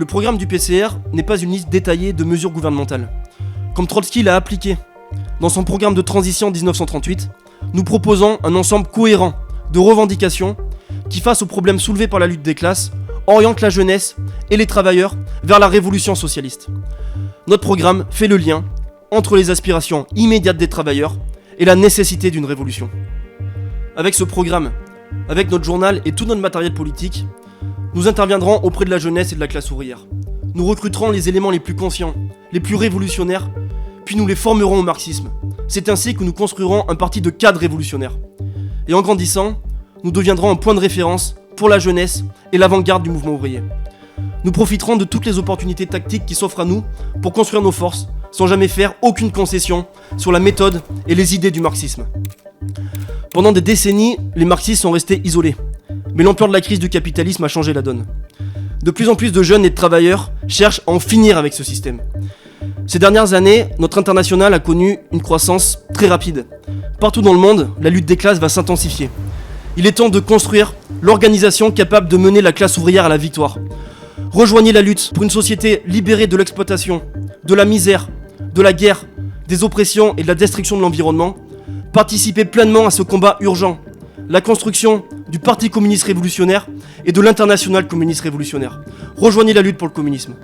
Le programme du PCR n'est pas une liste détaillée de mesures gouvernementales. Comme Trotsky l'a appliqué dans son programme de transition en 1938, nous proposons un ensemble cohérent de revendications qui, face aux problèmes soulevés par la lutte des classes, orientent la jeunesse et les travailleurs vers la révolution socialiste. Notre programme fait le lien entre les aspirations immédiates des travailleurs et la nécessité d'une révolution. Avec ce programme, avec notre journal et tout notre matériel politique, nous interviendrons auprès de la jeunesse et de la classe ouvrière. Nous recruterons les éléments les plus conscients, les plus révolutionnaires, puis nous les formerons au marxisme. C'est ainsi que nous construirons un parti de cadres révolutionnaires. Et en grandissant, nous deviendrons un point de référence pour la jeunesse et l'avant-garde du mouvement ouvrier. Nous profiterons de toutes les opportunités tactiques qui s'offrent à nous pour construire nos forces, sans jamais faire aucune concession sur la méthode et les idées du marxisme. Pendant des décennies, les marxistes sont restés isolés. Mais l'ampleur de la crise du capitalisme a changé la donne. De plus en plus de jeunes et de travailleurs cherchent à en finir avec ce système. Ces dernières années, notre international a connu une croissance très rapide. Partout dans le monde, la lutte des classes va s'intensifier. Il est temps de construire l'organisation capable de mener la classe ouvrière à la victoire. Rejoignez la lutte pour une société libérée de l'exploitation, de la misère, de la guerre, des oppressions et de la destruction de l'environnement. Participez pleinement à ce combat urgent, la construction du Parti communiste révolutionnaire et de l'Internationale communiste révolutionnaire. Rejoignez la lutte pour le communisme.